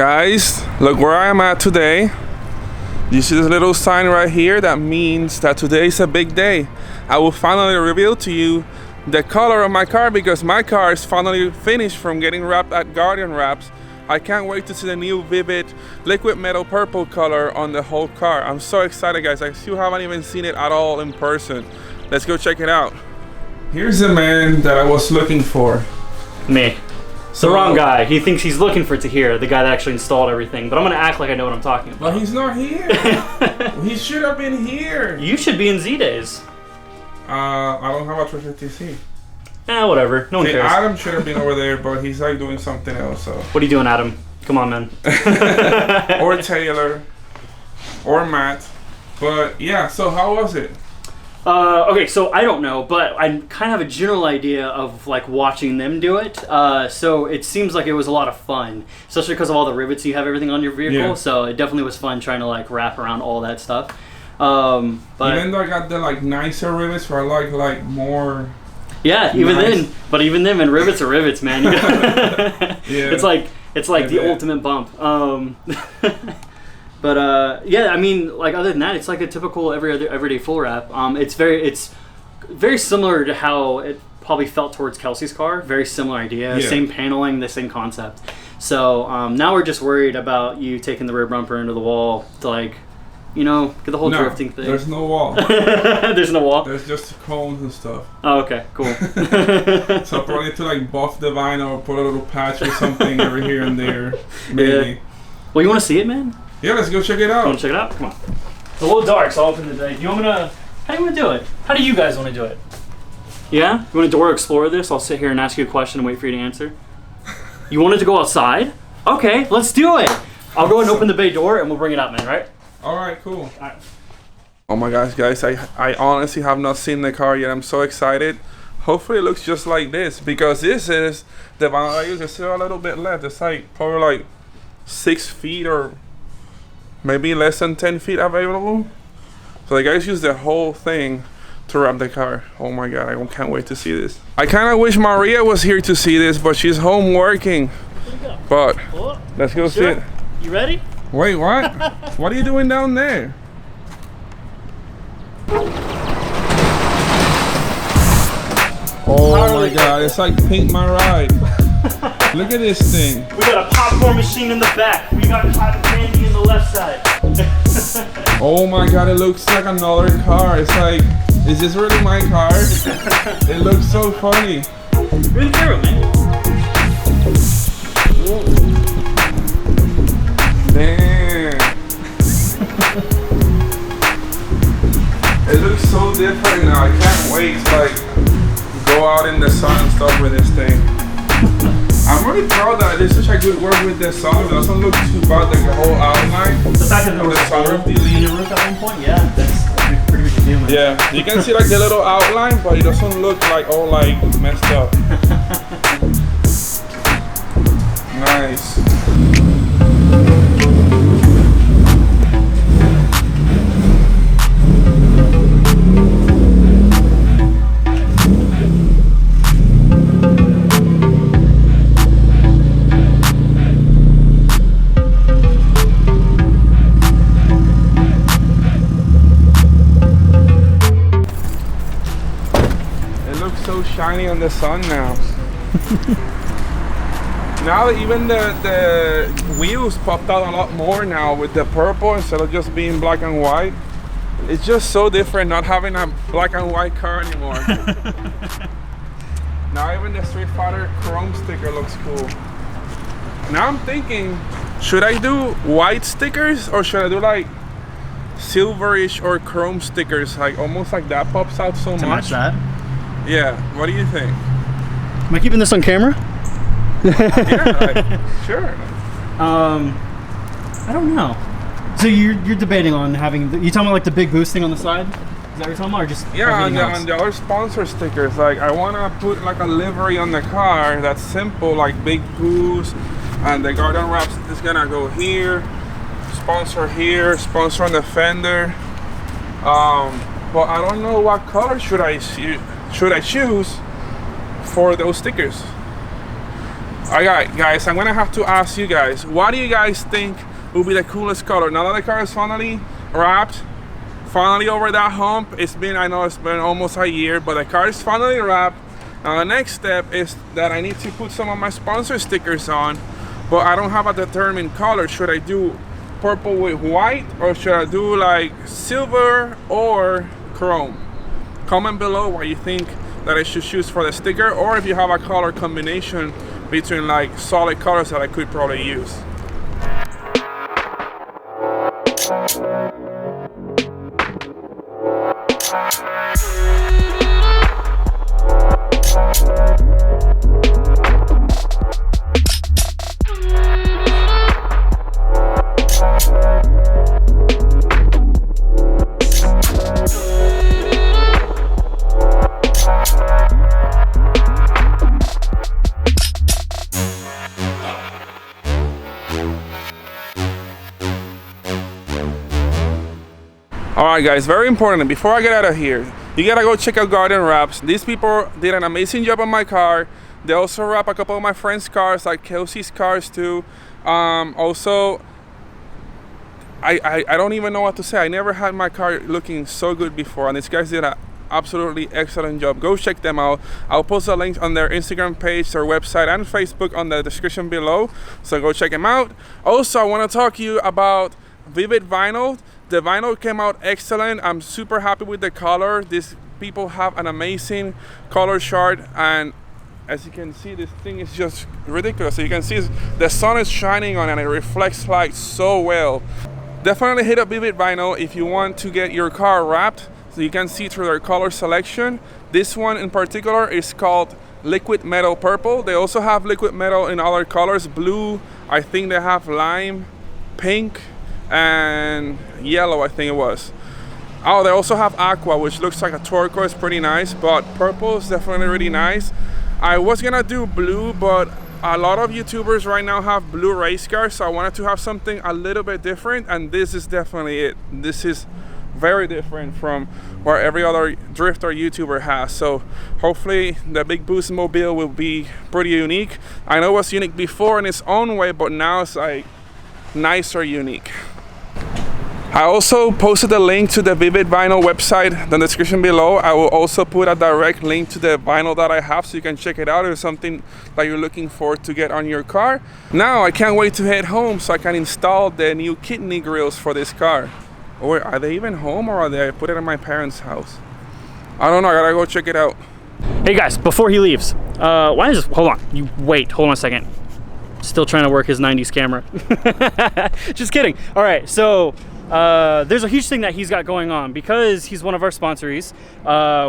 Guys, look where I am at today. You see this little sign right here? That means that today is a big day. I will finally reveal to you the color of my car because my car is finally finished from getting wrapped at GuardianWraps. I can't wait to see the new Vivvid liquid metal purple color on the whole car. I'm so excited, guys. I still haven't even seen it at all in person. Let's go check it out. Here's the man that I was looking for. Me. The wrong guy. He thinks he's looking for Tahir, the guy that actually installed everything. But I'm gonna act like I know what I'm talking about. But he's not here. He should have been here. You should be in Z-Days. I don't have a 350C. Whatever. No one cares. Adam should have been over there, but he's like doing something else. So. What are you doing, Adam? Come on, man. Or Taylor. Or Matt. But yeah, so how was it? Okay, so I don't know, but I kind of have a general idea of like watching them do it. So it seems like it was a lot of fun, especially because of all the rivets you have everything on your vehicle. Yeah. So it definitely was fun trying to like wrap around all that stuff. But even though I got the like nicer rivets, where I like more. Yeah, even nice. then, but even then, and rivets are rivets, man. You gotta yeah. It's like the ultimate bump. But yeah, I mean, like other than that, it's like a typical everyday full wrap. It's very similar to how it probably felt towards Kelsey's car. Very similar idea, yeah. Same paneling, the same concept. So now we're just worried about you taking the rear bumper into the wall to like, you know, get the whole drifting thing. There's no wall. There's no wall. There's just cones and stuff. Oh, okay, cool. So I probably need to like buff the vinyl or put a little patch or something over here and there, maybe. Yeah. Well, you want to see it, man? Yeah, let's go check it out. Want to check it out? Come on. It's a little dark, so I'll open the day. Do you want me to? How do you want to do it? How do you guys want to do it? Yeah? You want to door explore this? I'll sit here and ask you a question and wait for you to answer. You wanted to go outside? Okay, let's do it. I'll go and open the bay door and we'll bring it out, man. Right? All right, cool. All right. Oh my gosh, guys! I honestly have not seen the car yet. I'm so excited. Hopefully, it looks just like this because this is the vinyl I use. There's still a little bit left. It's like probably like 6 feet or maybe less than 10 feet available. So the guys use the whole thing to wrap the car. Oh my god, I can't wait to see this. I kind of wish Maria was here to see this, but she's home working. But let's go see it. You ready? Wait, what? What are you doing down there? Oh my god, it's like Paint My Ride. Look at this thing. We got a popcorn machine in the back. We got cotton candy in the left side. Oh my god, it looks like another car. It's like, is this really my car? It looks so funny. Really through, man. Damn. It looks so different now. I can't wait to like go out in the sun and stuff with this thing. I'm really proud that I did such a good work with the sun. It doesn't look too bad, like the whole outline. The fact that there was a sunroof in your roof at one point, yeah, that's pretty good deal, man. Yeah, you can see like the little outline, but it doesn't look like all like messed up. Nice. So shiny on the sun now. Now even the wheels popped out a lot more now with the purple instead of just being black and white. It's just so different not having a black and white car anymore. Now even the Street Fighter chrome sticker looks cool. Now I'm thinking, should I do white stickers or should I do like silverish or chrome stickers? Like almost like that pops out so much. To match that? Yeah, what do you think? Am I keeping this on camera? Yeah, sure. I don't know. So you're debating on having you talking about like the big boost thing on the side? Is that what you're talking about, or just on the other sponsor stickers? Like I want to put like a livery on the car that's simple, like Big Boost, and the GuardianWraps is gonna go here, sponsor on the fender. But I don't know what color should I choose for those stickers. Alright guys, I'm gonna have to ask you guys, what do you guys think will be the coolest color? Now that the car is finally wrapped, finally over that hump, I know it's been almost a year, but the car is finally wrapped. Now the next step is that I need to put some of my sponsor stickers on, but I don't have a determined color. Should I do purple with white, or should I do like silver or chrome? Comment below what you think that I should choose for the sticker, or if you have a color combination between like solid colors that I could probably use. Alright guys, very important, before I get out of here, you gotta go check out GuardianWraps. These people did an amazing job on my car. They also wrap a couple of my friends' cars, like Kelsey's cars too. Also, I don't even know what to say. I never had my car looking so good before, and these guys did an absolutely excellent job. Go check them out. I'll post a link on their Instagram page, their website, and Facebook on the description below, so go check them out. Also, I want to talk to you about Vivvid vinyl. The vinyl came out excellent. I'm super happy with the color. These people have an amazing color chart, and as you can see, this thing is just ridiculous. So you can see the sun is shining on it and it reflects light so well. Definitely hit up Vivvid vinyl if you want to get your car wrapped, so you can see through their color selection. This one in particular is called Liquid Metal Purple. They also have liquid metal in other colors, blue, I think they have lime, pink, and yellow, I think it was. Oh, they also have aqua, which looks like a turquoise, pretty nice, but purple is definitely really nice. I was gonna do blue, but a lot of YouTubers right now have blue race cars, so I wanted to have something a little bit different, and this is definitely it. This is very different from what every other drifter YouTuber has, so hopefully the Big Boost mobile will be pretty unique. I know it was unique before in its own way, but now it's like nicer unique. I also posted a link to the Vivvid vinyl website in the description below. I will also put a direct link to the vinyl that I have, so you can check it out if it's something that you're looking for to get on your car. Now I can't wait to head home so I can install the new kidney grills for this car. Or are they even home, or are they? I put it in my parents' house? I don't know, I gotta go check it out. Hey guys, before he leaves, why is this, hold on a second. Still trying to work his 90s camera. Just kidding. All right, so there's a huge thing that he's got going on. Because he's one of our sponsorees,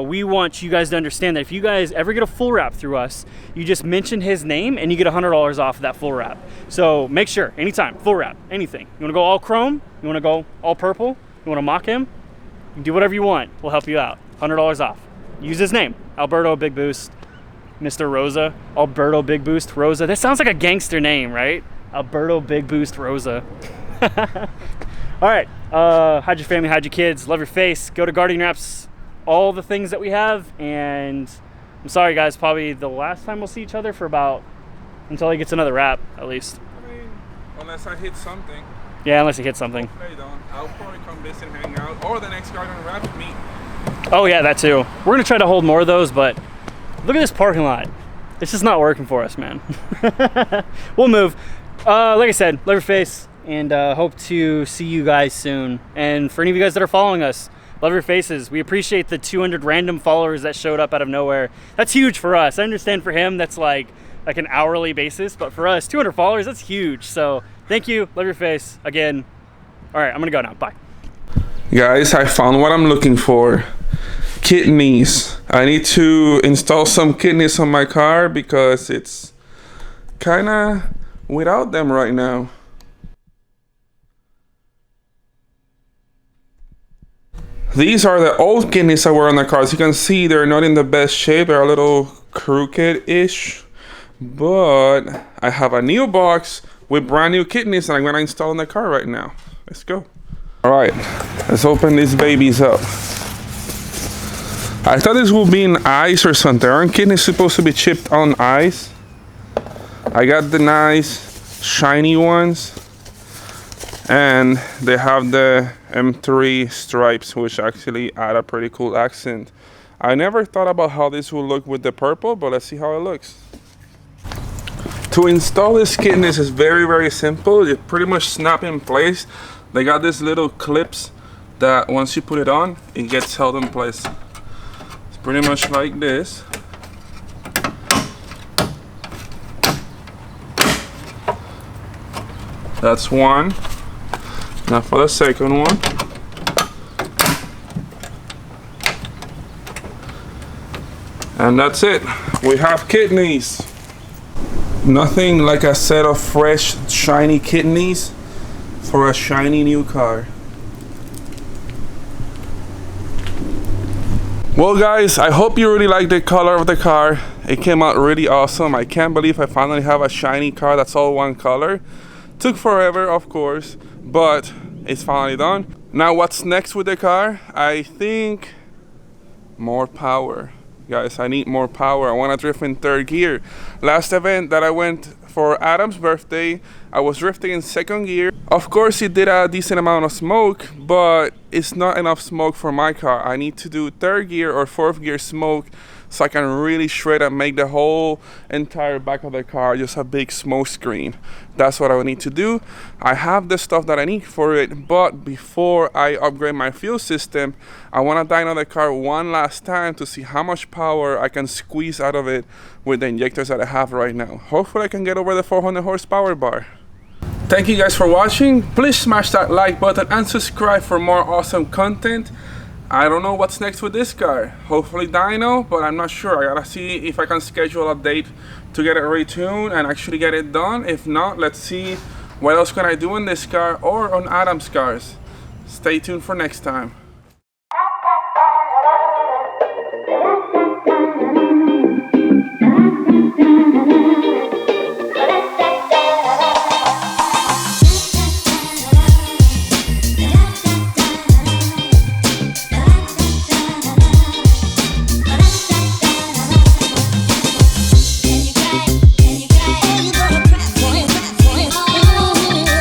we want you guys to understand that if you guys ever get a full wrap through us, you just mention his name and you get $100 off of that full wrap. So make sure, anytime, full wrap, anything. You wanna go all chrome? You wanna go all purple? You wanna mock him? You can do whatever you want. We'll help you out. $100 off. Use his name, Alberto Big Boost, Mr. Rosa, Alberto Big Boost Rosa. That sounds like a gangster name, right? Alberto Big Boost Rosa. All right, hide your family, hide your kids, love your face, go to GuardianWraps, all the things that we have, and I'm sorry guys, probably the last time we'll see each other for about, until he gets another wrap, at least. I mean, unless I hit something. Yeah, unless he hits something. Hopefully I don't. I'll probably come visit and hang out, or the next GuardianWraps meet. Oh yeah, that too. We're gonna try to hold more of those, but look at this parking lot. It's just not working for us, man. We'll move. Like I said, love your face, and hope to see you guys soon. And for any of you guys that are following us, love your faces. We appreciate the 200 random followers that showed up out of nowhere. That's huge for us. I understand for him that's like an hourly basis, but for us, 200 followers, that's huge. So thank you, love your face again. All right, I'm gonna go now, bye. Guys, I found what I'm looking for. Kidneys. I need to install some kidneys on my car because it's kind of without them right now. These are the old kidneys that were on the car. As you can see, they're not in the best shape. They're a little crooked-ish. But I have a new box with brand new kidneys that I'm going to install in the car right now. Let's go. All right, let's open these babies up. I thought this would be in ice or something. Aren't kidneys supposed to be chipped on ice? I got the nice shiny ones, and they have the M3 stripes, which actually add a pretty cool accent. I never thought about how this will look with the purple, but let's see how it looks. To install this kit is very, very simple. You pretty much snap in place. They got these little clips that once you put it on, it gets held in place. It's pretty much like this. That's one. Now for the second one. And that's it. We have kidneys. Nothing like a set of fresh, shiny kidneys for a shiny new car. Well guys, I hope you really like the color of the car. It came out really awesome. I can't believe I finally have a shiny car that's all one color. Took forever, of course, but it's finally done. Now what's next with the car? I think more power. Guys, I need more power. I want to drift in third gear. Last event that I went for Adam's birthday, I was drifting in second gear. Of course, it did a decent amount of smoke, but it's not enough smoke for my car. I need to do third gear or fourth gear smoke so I can really shred and make the whole entire back of the car just a big smoke screen. That's what I would need to do. I have the stuff that I need for it, but before I upgrade my fuel system, I want to dyno the car one last time to see how much power I can squeeze out of it with the injectors that I have right now. Hopefully I can get over the 400 horsepower bar. Thank you guys for watching. Please smash that like button and subscribe for more awesome content. I don't know what's next with this car. Hopefully dyno, but I'm not sure. I gotta see if I can schedule a date to get it retuned and actually get it done. If not, let's see what else can I do in this car or on Adam's cars. Stay tuned for next time.